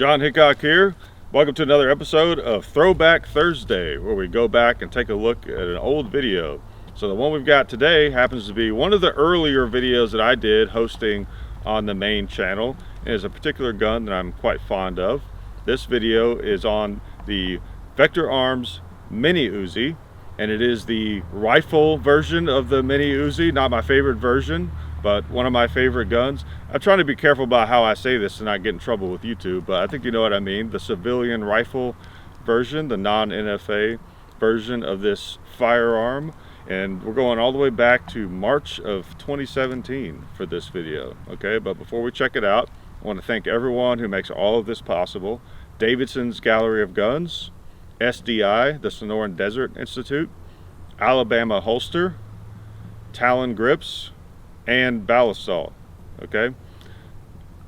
John Hickok here. Welcome to another episode of Throwback Thursday, where we go back and take a look at an old video. So the one we've got today happens to be one of the earlier videos that I did hosting on the main channel. It is a particular gun that I'm quite fond of. This video is on the Vector Arms Mini Uzi, and it is the rifle version of the Mini Uzi. Not my favorite version, but one of my favorite guns. I'm trying to be careful about how I say this and not get in trouble with YouTube, but I think you know what I mean. The civilian rifle version, the non-NFA version of this firearm. And we're going all the way back to March of 2017 for this video, okay? But before we check it out, I want to thank everyone who makes all of this possible. Davidson's Gallery of Guns, SDI, the Sonoran Desert Institute, Alabama Holster, Talon Grips, and Ballistol. Okay,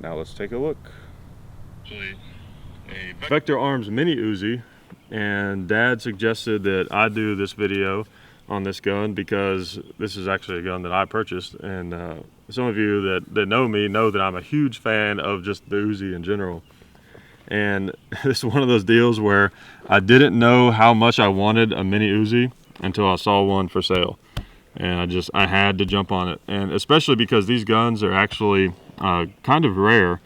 now let's take a look. A Vector Arms Mini Uzi, and Dad suggested that I do this video on this gun because this is actually a gun that I purchased, and some of you that know me know that I'm a huge fan of just the Uzi in general. And this is one of those deals where I didn't know how much I wanted a Mini Uzi until I saw one for sale. And I had to jump on it, and especially because these guns are actually kind of rare.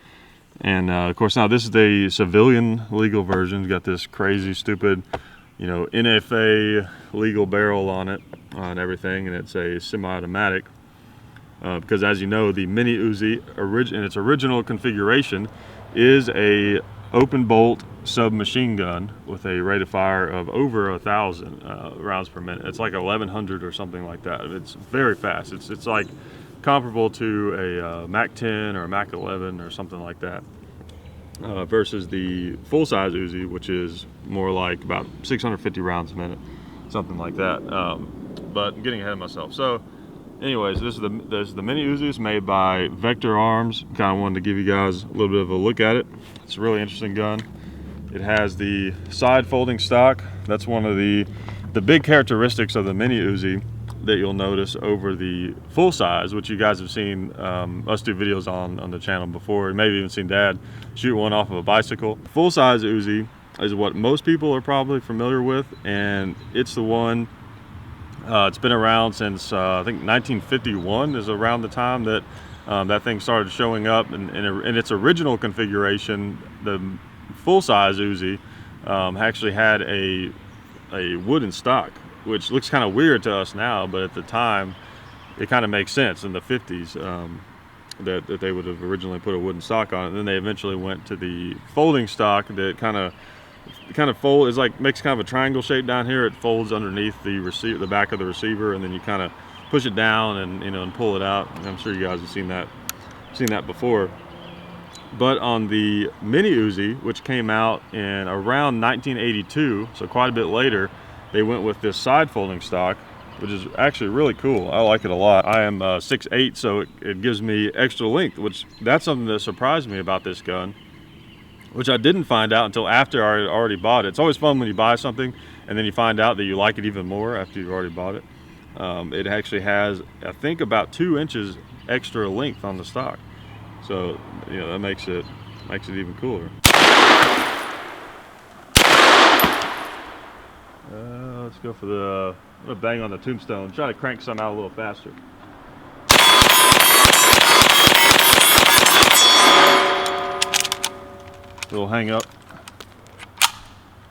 And of course, now this is the civilian legal version. It's got this crazy, stupid, NFA legal barrel on it and everything, and it's a semi-automatic. Because as you know, the Mini Uzi in its original configuration is a open bolt submachine gun with a rate of fire of over 1,000 rounds per minute. It's like 1,100 or something like that. It's very fast. It's like comparable to a Mac 10 or a Mac 11 or something like that, versus the full-size Uzi, which is more like about 650 rounds a minute, something like that. But I'm getting ahead of myself. So anyways, this is the Mini Uzi. It's made by Vector Arms. Kind of wanted to give you guys a little bit of a look at it. It's a really interesting gun. It has the side folding stock. That's one of the big characteristics of the Mini Uzi that you'll notice over the full size, which you guys have seen us do videos on the channel before, and maybe even seen Dad shoot one off of a bicycle. Full size Uzi is what most people are probably familiar with, and it's the one. It's been around since I think 1951 is around the time that that thing started showing up. And in its original configuration, the full-size Uzi actually had a wooden stock, which looks kind of weird to us now, but at the time it kind of makes sense in the 50s that they would have originally put a wooden stock on it. And then they eventually went to the folding stock that kind of fold, is like makes kind of a triangle shape down here. It folds underneath the back of the receiver, and then you kind of push it down and pull it out. And I'm sure you guys have seen that before. But on the Mini Uzi, which came out in around 1982, so quite a bit later, they went with this side folding stock, which is actually really cool. I like it a lot. I am 6'8", so it gives me extra length, which that's something that surprised me about this gun, which I didn't find out until after I already bought it. It's always fun when you buy something and then you find out that you like it even more after you've already bought it. It actually has, I think, about 2 inches extra length on the stock. So, that makes it even cooler. Let's go for I'm gonna bang on the tombstone. Try to crank some out a little faster. Little hang up.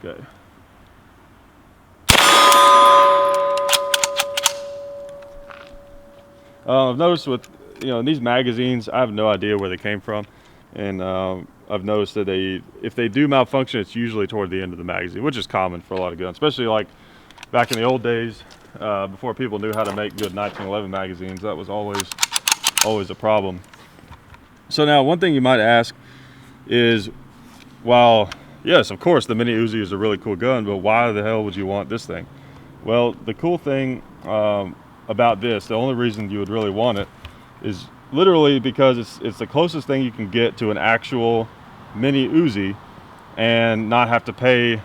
Okay. I've noticed with these magazines, I have no idea where they came from, and I've noticed that if they do malfunction, it's usually toward the end of the magazine, which is common for a lot of guns, especially like back in the old days, before people knew how to make good 1911 magazines. That was always a problem. So now, one thing you might ask is, while yes, of course, the Mini Uzi is a really cool gun, but why the hell would you want this thing? Well, the cool thing about this, the only reason you would really want it, is literally because it's the closest thing you can get to an actual Mini Uzi and not have to pay,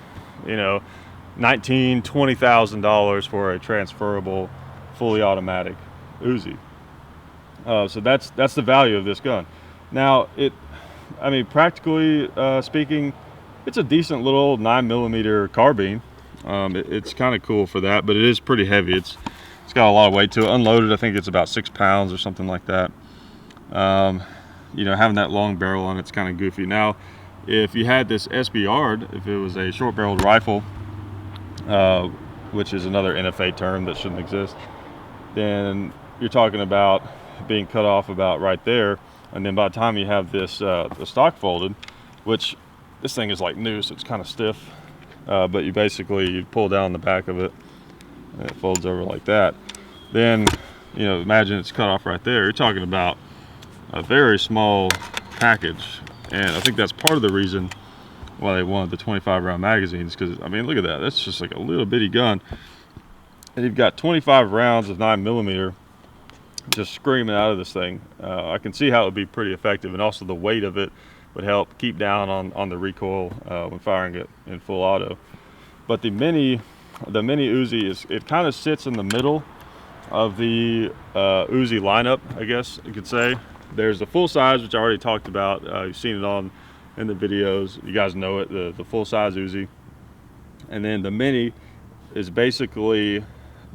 $19,000-$20,000 for a transferable, fully automatic Uzi. So that's the value of this gun. Now, I mean, practically speaking, it's a decent little 9mm carbine. It's kind of cool for that, but it is pretty heavy. It's got a lot of weight to it. Unloaded, I think it's about 6 pounds or something like that. You know, having that long barrel on it's kind of goofy. Now, if you had this SBR, if it was a short-barreled rifle, which is another NFA term that shouldn't exist, then you're talking about being cut off about right there, and then by the time you have this the stock folded, which this thing is like new, so it's kind of stiff, but you basically pull down the back of it and it folds over like that. Then, you know, imagine it's cut off right there. You're talking about a very small package, and I think that's part of the reason why they wanted the 25 round magazines, because I mean, look at that, that's just like a little bitty gun, and you've got 25 rounds of 9mm just screaming out of this thing. I can see how it would be pretty effective, and also the weight of it would help keep down on the recoil when firing it in full auto. But the mini Uzi it kind of sits in the middle of the Uzi lineup, I guess you could say. There's the full size, which I already talked about. You've seen it in the videos. You guys know it, the full size Uzi. And then the mini is basically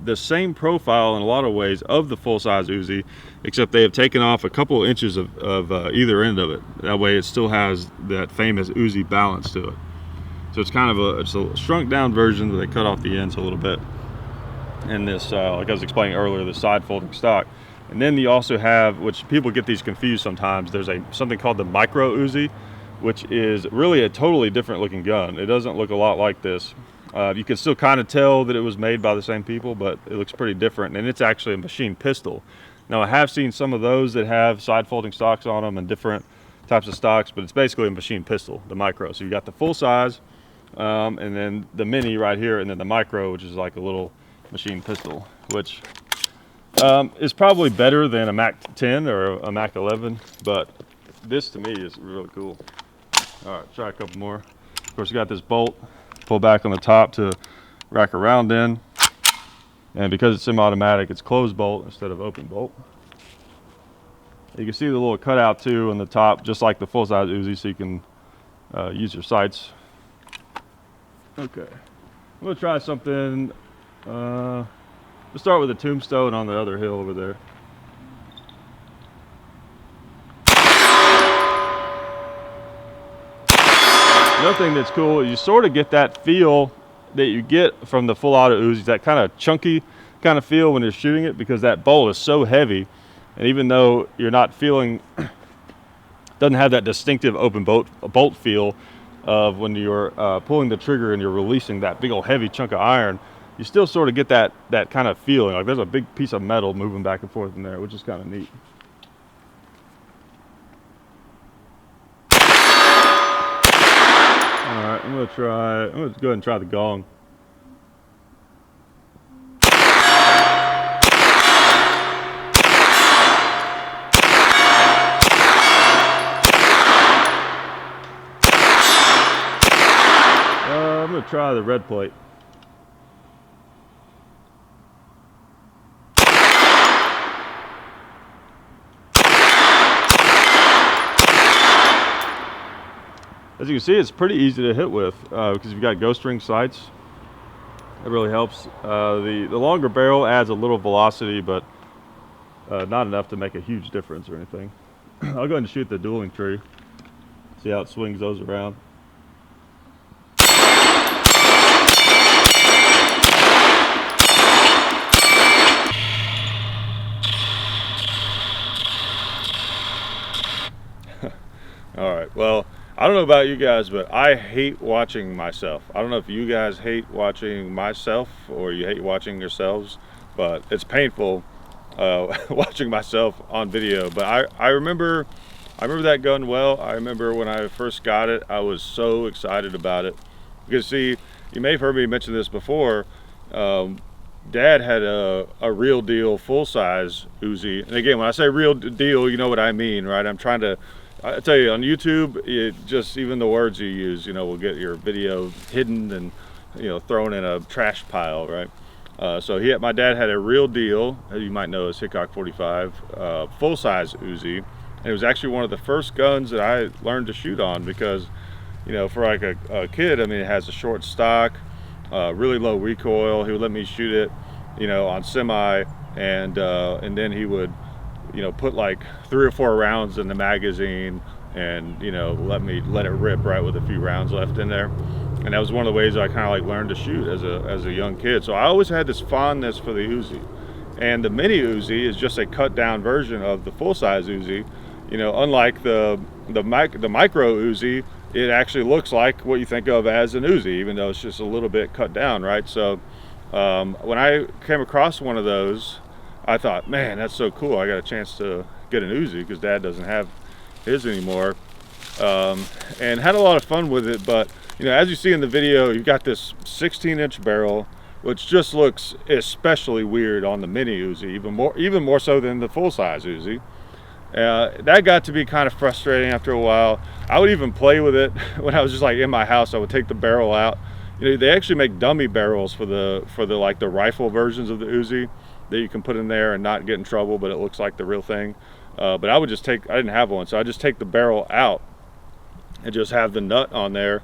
the same profile in a lot of ways of the full size Uzi, except they have taken off a couple inches of either end of it. That way it still has that famous Uzi balance to it. So it's kind of it's a shrunk down version that they cut off the ends a little bit. And this, like I was explaining earlier, the side folding stock. And then you also have, which people get these confused sometimes, there's something called the micro Uzi, which is really a totally different looking gun. It doesn't look a lot like this. You can still kind of tell that it was made by the same people, but it looks pretty different, and it's actually a machine pistol. Now, I have seen some of those that have side folding stocks on them and different types of stocks, but it's basically a machine pistol, the micro. So you got the full size, and then the mini right here, and then the micro, which is like a little machine pistol, which is probably better than a Mac 10 or a Mac 11, but this to me is really cool. All right, try a couple more. Of course, you got this bolt, pull back on the top to rack around in, and because it's semi-automatic, it's closed bolt instead of open bolt. You can see the little cutout too on the top, just like the full-size Uzi, so you can use your sights. Okay, I'm gonna try something. We'll start with a tombstone on the other hill over there. Another thing that's cool is you sort of get that feel that you get from the full auto Uzis, that kind of chunky kind of feel when you're shooting it, because that bolt is so heavy, and even though you're not feeling, doesn't have that distinctive open bolt feel of when you're pulling the trigger and you're releasing that big old heavy chunk of iron, you still sort of get that kind of feeling like there's a big piece of metal moving back and forth in there, which is kind of neat. All right, I'm gonna go ahead and try the gong. I'm gonna try the red plate. As you can see, it's pretty easy to hit with because you've got ghost ring sights. It really helps. The longer barrel adds a little velocity, but not enough to make a huge difference or anything. I'll go ahead and shoot the dueling tree. See how it swings those around. All right, well, I don't know about you guys, but I hate watching myself. I don't know if you guys hate watching myself or you hate watching yourselves, but it's painful watching myself on video. But I remember that gun well. I remember when I first got it, I was so excited about it. Because see, you may have heard me mention this before, Dad had a real deal full-size Uzi. And again, when I say real deal, you know what I mean, right? I tell you, on YouTube, even the words you use, will get your video hidden and, thrown in a trash pile, right? So my dad had a real deal, as you might know, as Hickok 45, full-size Uzi, And it was actually one of the first guns that I learned to shoot on, because, you know, for like a kid, I mean, it has a short stock, really low recoil. He would let me shoot it, you know, on semi, and then he would, you know, put like 3 or 4 rounds in the magazine, and, you know, let it rip right with a few rounds left in there. And that was one of the ways I kind of like learned to shoot as a young kid. So I always had this fondness for the Uzi. And the mini Uzi is just a cut down version of the full size Uzi. You know, unlike the micro Uzi, it actually looks like what you think of as an Uzi, even though it's just a little bit cut down, right? So when I came across one of those, I thought, man, that's so cool. I got a chance to get an Uzi, because Dad doesn't have his anymore, and had a lot of fun with it. But, you know, as you see in the video, you've got this 16-inch barrel, which just looks especially weird on the mini Uzi, even more so than the full-size Uzi. That got to be kind of frustrating after a while. I would even play with it when I was just like in my house. I would take the barrel out. You know, they actually make dummy barrels for the like the rifle versions of the Uzi that you can put in there and not get in trouble, but it looks like the real thing. But I would just I didn't have one, so I just take the barrel out and just have the nut on there,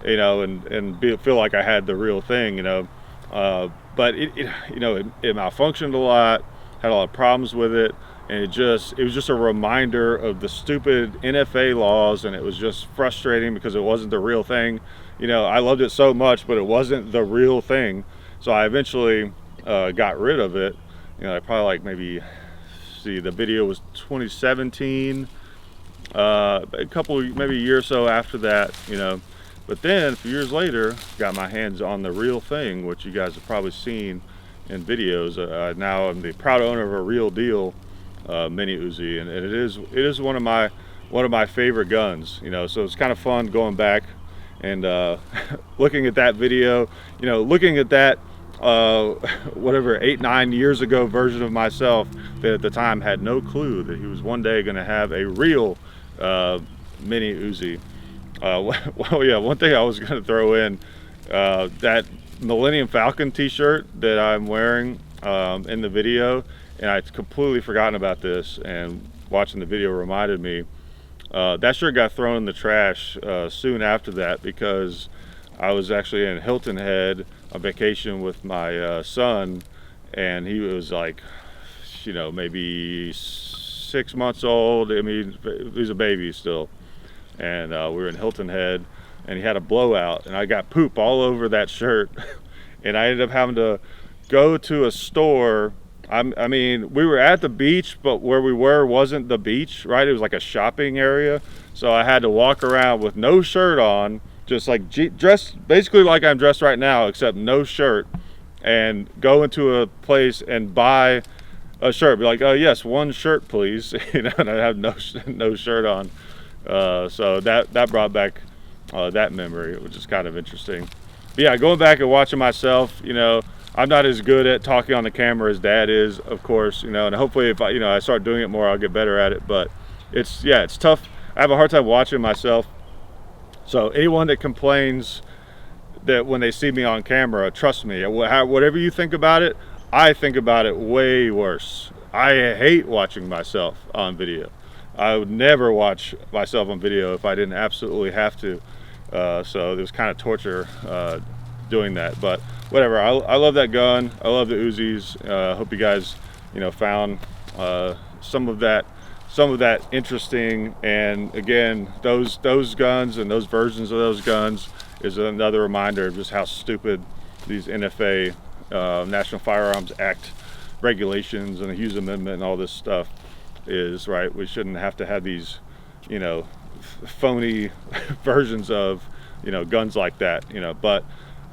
you know, and feel like I had the real thing, you know. But it you know, it malfunctioned a lot, had a lot of problems with it, and it was just a reminder of the stupid NFA laws, and it was just frustrating because it wasn't the real thing. You know, I loved it so much, but it wasn't the real thing. So I eventually got rid of it. You know, I probably like maybe, see, the video was 2017, a couple, maybe a year or so after that, you know. But then a few years later, got my hands on the real thing, which you guys have probably seen in videos. Now I'm the proud owner of a real deal mini Uzi, and it is one of my favorite guns, you know. So it's kind of fun going back and looking at that video, you know, looking at that whatever 8-9 years ago version of myself that at the time had no clue that he was one day going to have a real mini Uzi. Well, yeah, one thing I was going to throw in, that Millennium Falcon t-shirt that I'm wearing in the video, and I'd completely forgotten about this, and watching the video reminded me. That shirt got thrown in the trash soon after that, because I was actually in Hilton Head on vacation with my son, and he was like, you know, maybe 6 months old. I mean, he was a baby still. And we were in Hilton Head, and he had a blowout, and I got poop all over that shirt. And I ended up having to go to a store. I mean, we were at the beach, but where we were wasn't the beach, right? It was like a shopping area. So I had to walk around with no shirt on, just like dressed basically like I'm dressed right now, except no shirt, and go into a place and buy a shirt. Be like, oh yes, one shirt please, you know, and I have no shirt on. So that brought back that memory, which is kind of interesting. But yeah, going back and watching myself, you know, I'm not as good at talking on the camera as Dad is, of course, you know, and hopefully if I start doing it more, I'll get better at it. But it's tough. I have a hard time watching myself. So anyone that complains that when they see me on camera, trust me, whatever you think about it, I think about it way worse. I hate watching myself on video. I would never watch myself on video if I didn't absolutely have to. So it was kind of torture doing that, but whatever. I love that gun. I love the Uzis. Hope you guys, you know, found some of that interesting. And again, those guns and those versions of those guns is another reminder of just how stupid these NFA, National Firearms Act regulations and the Hughes Amendment and all this stuff is, right? We shouldn't have to have these, you know, phony versions of, you know, guns like that, you know. But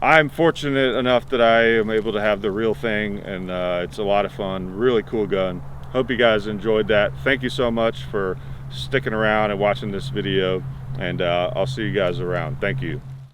I'm fortunate enough that I am able to have the real thing, and it's a lot of fun. Really cool gun. Hope you guys enjoyed that. Thank you so much for sticking around and watching this video, and I'll see you guys around. Thank you.